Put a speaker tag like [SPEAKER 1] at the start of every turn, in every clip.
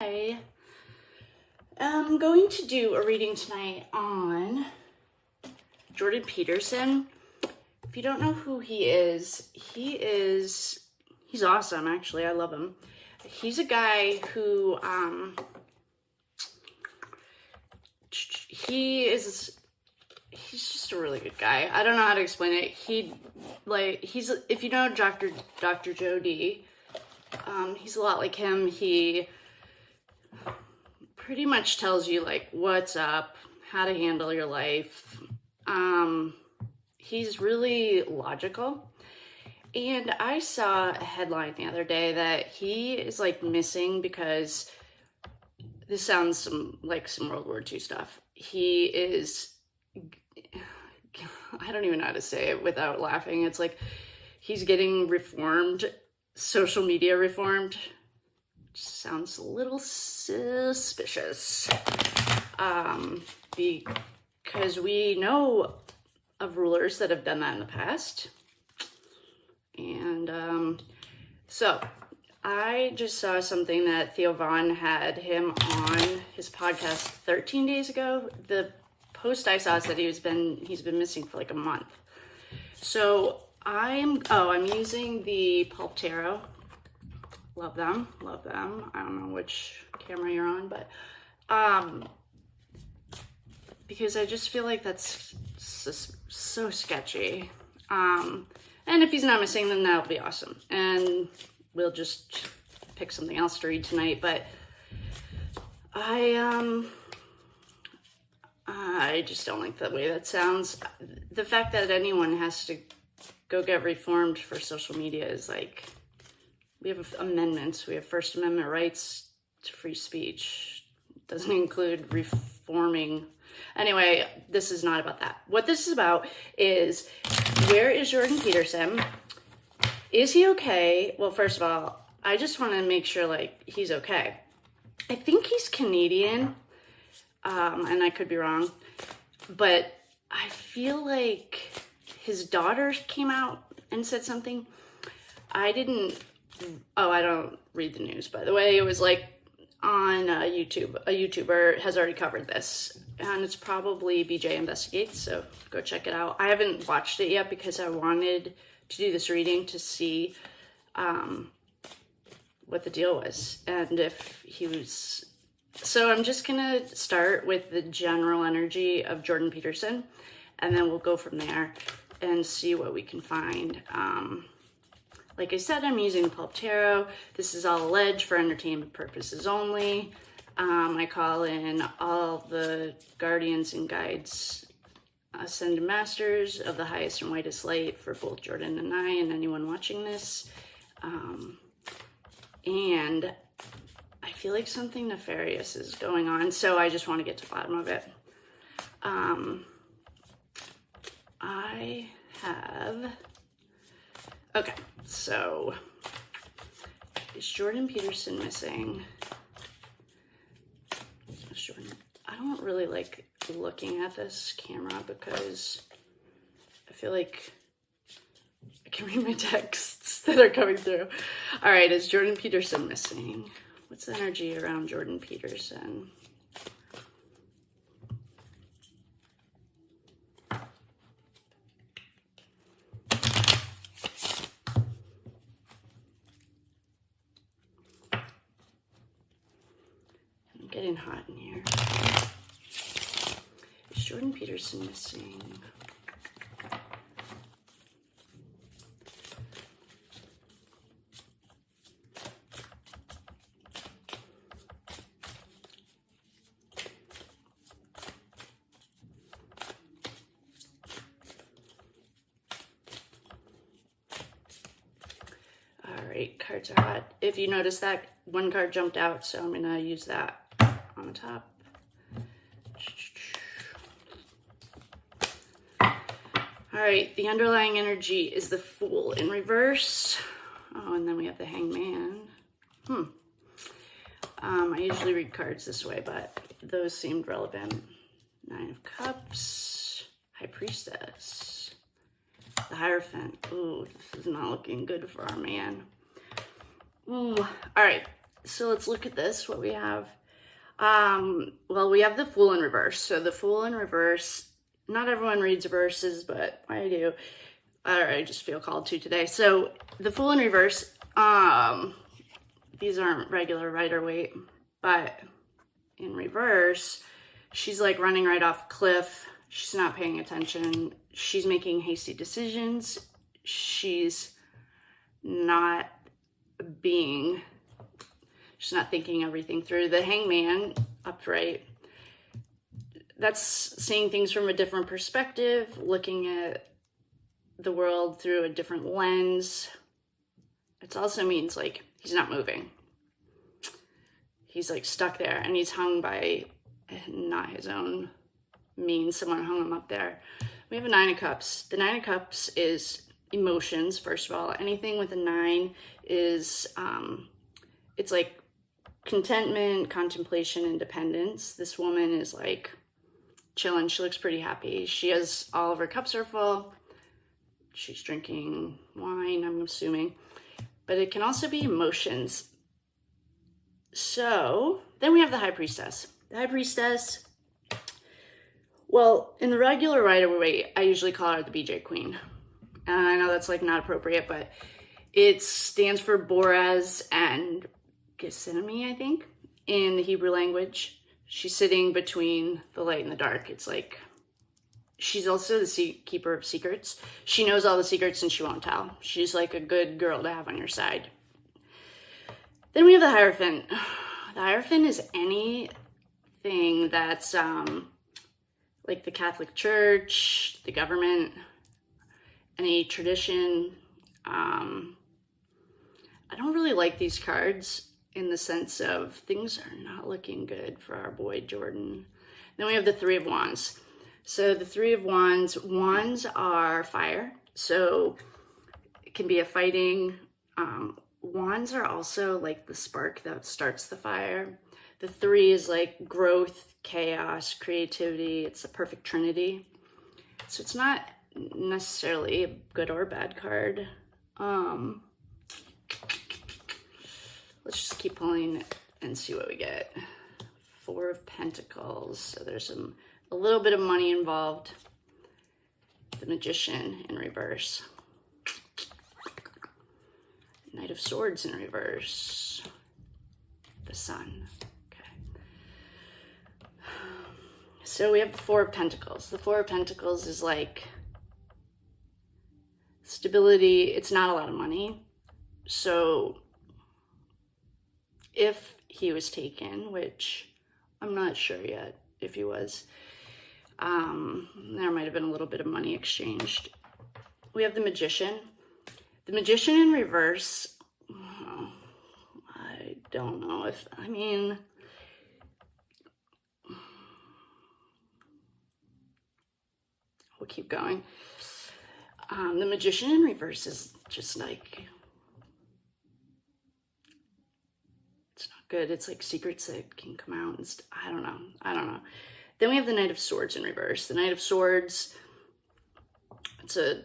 [SPEAKER 1] I am going to do a reading tonight on Jordan Peterson. If you don't know who he's awesome, actually. I love him. He's a guy who, he's just a really good guy. I don't know how to explain it. He's, if you know Dr. Joe D, he's a lot like him. He pretty much tells you like what's up, how to handle your life. He's really logical. And I saw a headline the other day that he is like missing because this sounds like some World War II stuff. He is, I don't even know how to say it without laughing. It's like he's getting reformed, social media reformed. Sounds a little suspicious. Because we know of rulers that have done that in the past. And so I just saw something that Theo Von had him on his podcast 13 days ago. The post I saw said he's been missing for like a month. So I'm using the Pulp Tarot. Love them. I don't know which camera you're on, but because I just feel like that's so sketchy. And if he's not missing, then that'll be awesome. And we'll just pick something else to read tonight. But I just don't like the way that sounds. The fact that anyone has to go get reformed for social media is like, we have amendments. We have First Amendment rights to free speech. It doesn't include reforming. Anyway, this is not about that. What this is about is, where is Jordan Peterson? Is he okay? Well, first of all, I just want to make sure like he's okay. I think he's Canadian, and I could be wrong, but I feel like his daughter came out and said something. I don't read the news, by the way. It was like on YouTube. A YouTuber has already covered this, and it's probably BJ Investigates, so go check it out. I haven't watched it yet because I wanted to do this reading to see what the deal was and if he was. So I'm just gonna start with the general energy of Jordan Peterson, and then we'll go from there and see what we can find. Like I said, I'm using the Pulp Tarot. This is all alleged for entertainment purposes only. I call in all the guardians and guides, ascended masters of the highest and whitest light for both Jordan and I and anyone watching this. And I feel like something nefarious is going on, so I just want to get to the bottom of it. Okay, so is Jordan Peterson missing? I don't really like looking at this camera because I feel like I can read my texts that are coming through. All right, is Jordan Peterson missing? What's the energy around Jordan Peterson? Getting hot in here. Is Jordan Peterson missing? All right, cards are hot. If you notice that one card jumped out, so I'm gonna use that on the top. All right, the underlying energy is the Fool in reverse. Oh, and then we have the Hangman. I usually read cards this way, but those seemed relevant. Nine of Cups, High Priestess, the Hierophant. Ooh, this is not looking good for our man. Ooh, all right. So let's look at this, what we have. Well, we have the Fool in reverse. So the Fool in reverse, not everyone reads reverses, but I do. I just feel called to today. So the Fool in reverse, these aren't regular Rider-Waite, but in reverse, she's like running right off a cliff. She's not paying attention. She's making hasty decisions. She's not thinking everything through. The Hangman, upright, that's seeing things from a different perspective, looking at the world through a different lens. It also means like he's not moving. He's like stuck there, and he's hung by not his own means. Someone hung him up there. We have a Nine of Cups. The Nine of Cups is emotions, first of all. Anything with a 9 is, it's like contentment, contemplation, independence. This woman is like chilling. She looks pretty happy. She has all of her cups are full. She's drinking wine, I'm assuming. But it can also be emotions. So then we have the High Priestess. The High Priestess, well, in the regular Rider-Waite, I usually call her the BJ Queen. And I know that's like not appropriate, but it stands for Boaz and Gethsemane, I think, in the Hebrew language. She's sitting between the light and the dark. It's like, she's also the keeper of secrets. She knows all the secrets and she won't tell. She's like a good girl to have on your side. Then we have the Hierophant. The Hierophant is anything that's like the Catholic Church, the government, any tradition. I don't really like these cards in the sense of things are not looking good for our boy Jordan. Then we have the Three of Wands. So the Three of Wands, wands are fire. So it can be a fighting. Wands are also like the spark that starts the fire. The 3 is like growth, chaos, creativity. It's a perfect trinity. So it's not necessarily a good or bad card. Let's just keep pulling and see what we get. 4 of Pentacles. So there's a little bit of money involved. The Magician in reverse. Knight of Swords in reverse. The Sun. Okay. So we have the 4 of Pentacles. The 4 of Pentacles is like stability. It's not a lot of money. So if he was taken, which I'm not sure yet if he was, there might have been a little bit of money exchanged. We have the Magician. The Magician in reverse, I don't know if, I mean, we'll keep going. The Magician in reverse is just like, it's not good. It's like secrets that can come out and I don't know. Then we have the Knight of Swords in reverse. The Knight of Swords, it's a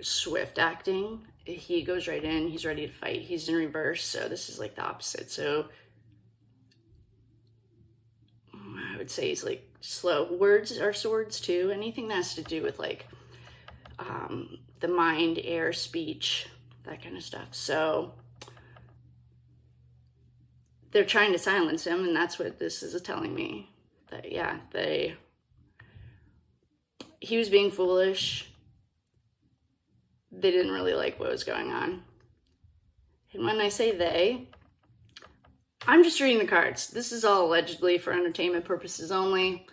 [SPEAKER 1] swift acting. He goes right in. He's ready to fight. He's in reverse, so this is like the opposite. So I would say he's like slow. Words are swords too. Anything that has to do with like the mind, air, speech, that kind of stuff. So they're trying to silence him, and that's what this is telling me. That yeah, he was being foolish. They didn't really like what was going on. And when I say they, I'm just reading the cards. This is all allegedly for entertainment purposes only.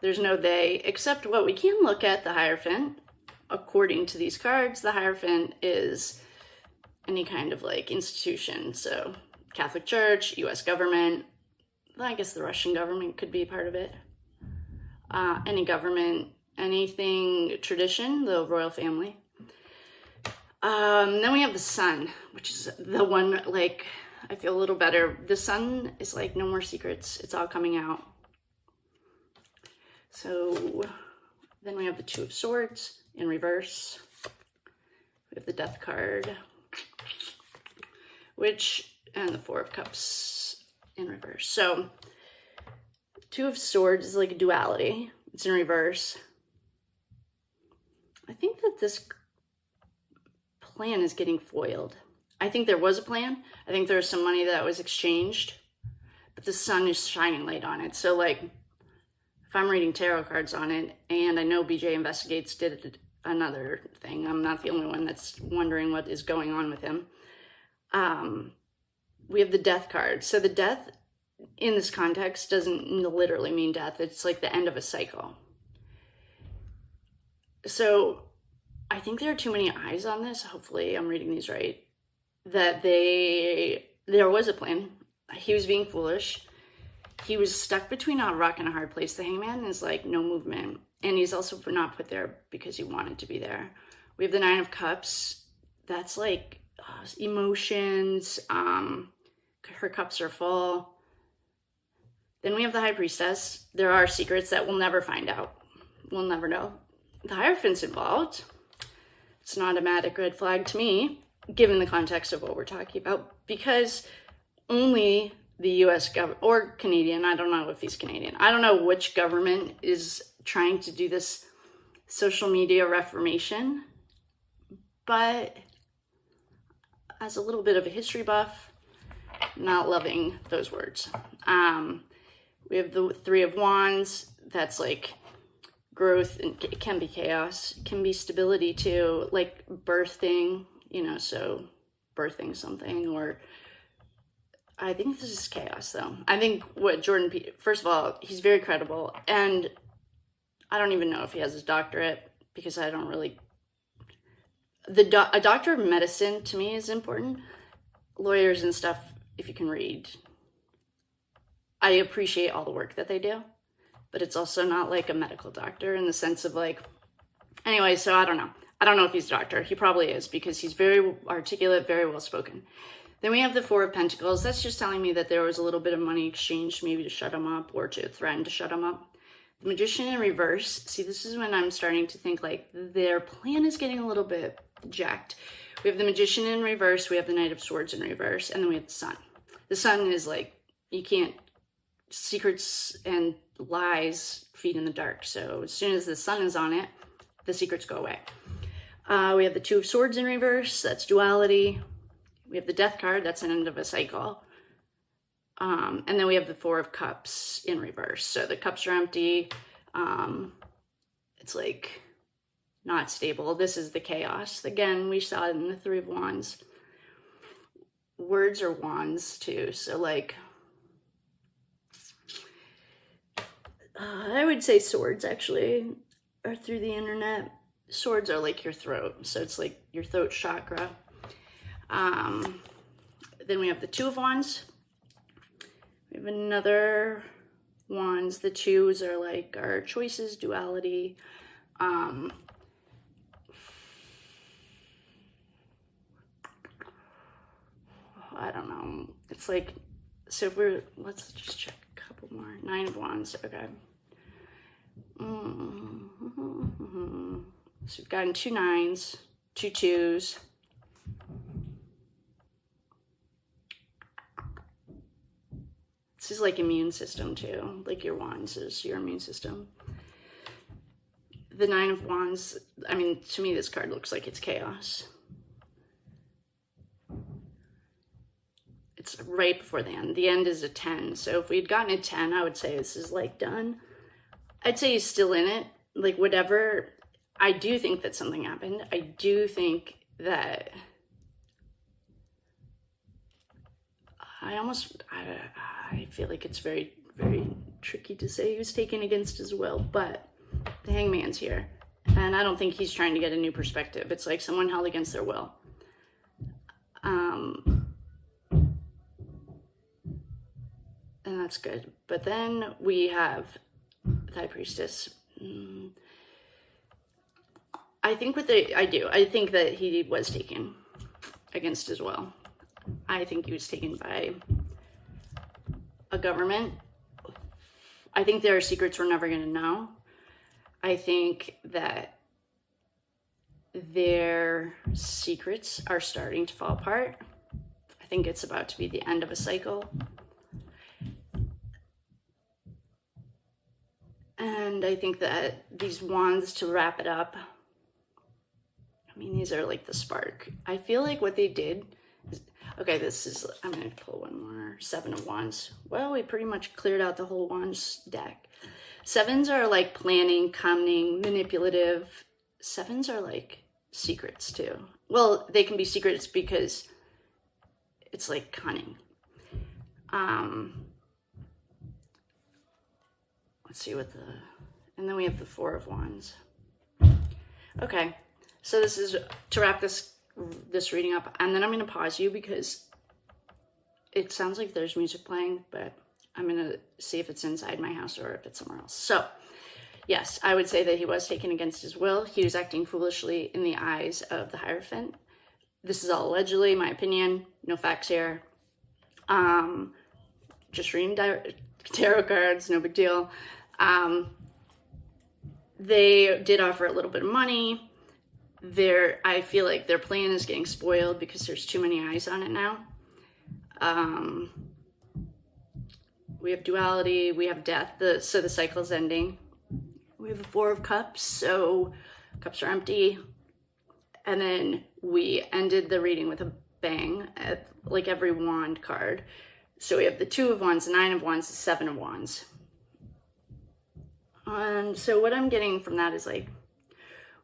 [SPEAKER 1] There's no they, except what we can look at, the Hierophant. According to these cards, the Hierophant is any kind of like institution. So Catholic Church, US government, I guess the Russian government could be part of it. Any government, anything tradition, the royal family. Then we have the Sun, which is the one, like, I feel a little better. The Sun is like, no more secrets. It's all coming out. So then we have the 2 of Swords in reverse. We have the Death card, which and the Four of Cups in reverse. So Two of Swords is like a duality. It's in reverse. I think that this plan is getting foiled. I think there was a plan. I think there was some money that was exchanged, but the sun is shining light on it. So like, if I'm reading tarot cards on it, and I know BJ Investigates did another thing, I'm not the only one that's wondering what is going on with him. We have the Death card. So the Death in this context doesn't literally mean death. It's like the end of a cycle. So I think there are too many eyes on this. Hopefully I'm reading these right. That there was a plan. He was being foolish. He was stuck between a rock and a hard place. The Hangman is like no movement. And he's also not put there because he wanted to be there. We have the Nine of Cups. That's like emotions. Her cups are full. Then we have the High Priestess. There are secrets that we'll never find out. We'll never know. The Hierophant's involved. It's an automatic red flag to me, given the context of what we're talking about, because only the US government, or Canadian, I don't know if he's Canadian. I don't know which government is trying to do this social media reformation, but as a little bit of a history buff, not loving those words. We have the Three of Wands. That's like growth, and it can be chaos. It can be stability too, like birthing, you know, so birthing something. Or I think this is chaos though. I think what Jordan first of all, he's very credible, and I don't even know if he has his doctorate, because I don't really, a doctor of medicine to me is important. Lawyers and stuff, if you can read, I appreciate all the work that they do, but it's also not like a medical doctor in the sense of like, anyway, so I don't know. I don't know if he's a doctor. He probably is, because he's very articulate, very well spoken. Then we have the Four of Pentacles. That's just telling me that there was a little bit of money exchanged, maybe to shut him up or to threaten to shut him up. The Magician in reverse. See, this is when I'm starting to think like their plan is getting a little bit jacked. We have the Magician in reverse. We have the Knight of Swords in reverse. And then we have the Sun. The Sun is like, you can't, secrets and lies feed in the dark. So as soon as the sun is on it, the secrets go away. We have the Two of Swords in reverse. That's duality. We have the Death card. That's an end of a cycle. And then we have the Four of Cups in reverse. So the cups are empty. It's like not stable. This is the chaos. Again, we saw it in the Three of Wands. Words are wands too. So like, I would say swords actually are through the internet. Swords are like your throat. So it's like your throat chakra. Then we have the Two of Wands. We have another Wands. The twos are like our choices, duality. I don't know. It's like, so if we're, let's just check a couple more. Nine of Wands, okay. So we've gotten two nines, two twos. This is like immune system too. Like your Wands is your immune system. The Nine of Wands, I mean, to me this card looks like it's chaos. It's right before the end. The end is a 10. So if we'd gotten a 10, I would say this is like done. I'd say he's still in it. Like whatever. I do think that something happened. I do think that I feel like it's very, very tricky to say he was taken against his will, but the Hangman's here. And I don't think he's trying to get a new perspective. It's like someone held against their will. And that's good. But then we have the High Priestess. I think I think that he was taken against his will. I think he was taken by a government. I think there are secrets we're never going to know. I think that their secrets are starting to fall apart. I think it's about to be the end of a cycle. And I think that these wands, to wrap it up, I mean, these are like the spark. I feel like what they did is, okay, this is, I'm going to pull one more. 7 of Wands. Well, we pretty much cleared out the whole Wands deck. 7s are like planning, cunning, manipulative. 7s are like secrets too. Well, they can be secrets because it's like cunning. Let's see what and then we have the 4 of Wands. Okay, so this is to wrap this reading up, and then I'm going to pause you because it sounds like there's music playing, but I'm going to see if it's inside my house or if it's somewhere else. So, yes, I would say that he was taken against his will. He was acting foolishly in the eyes of the Hierophant. This is all allegedly, my opinion. No facts here. Just reading tarot cards, no big deal. They did offer a little bit of money. I feel like their plan is getting spoiled because there's too many eyes on it now. We have duality, we have death, so the cycle's ending. We have the 4 of Cups, so cups are empty. And then we ended the reading with a bang, like every wand card. So we have the 2 of Wands, the 9 of Wands, the 7 of Wands. And so what I'm getting from that is like,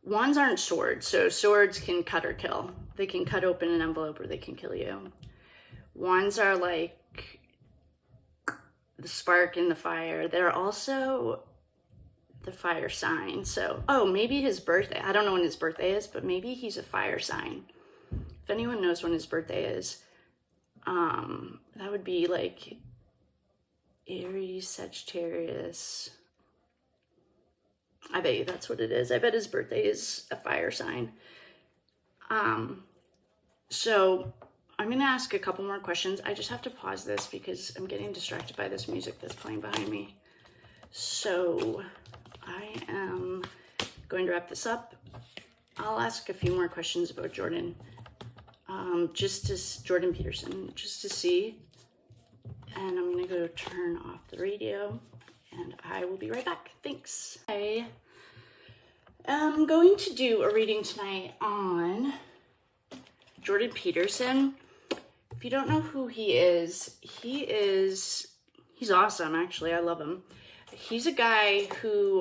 [SPEAKER 1] wands aren't swords, so swords can cut or kill. They can cut open an envelope or they can kill you. Wands are like the spark in the fire. They're also the fire sign. So, oh, maybe his birthday. I don't know when his birthday is, but maybe he's a fire sign. If anyone knows when his birthday is, that would be like Aries, Sagittarius. I bet you that's what it is. I bet his birthday is a fire sign. So I'm going to ask a couple more questions. I just have to pause this because I'm getting distracted by this music that's playing behind me. So I am going to wrap this up. I'll ask a few more questions about Jordan. Jordan Peterson, just to see. And I'm going to go turn off the radio. And I will be right back. Thanks. I am going to do a reading tonight on Jordan Peterson. If you don't know who he's awesome, actually. I love him. He's a guy who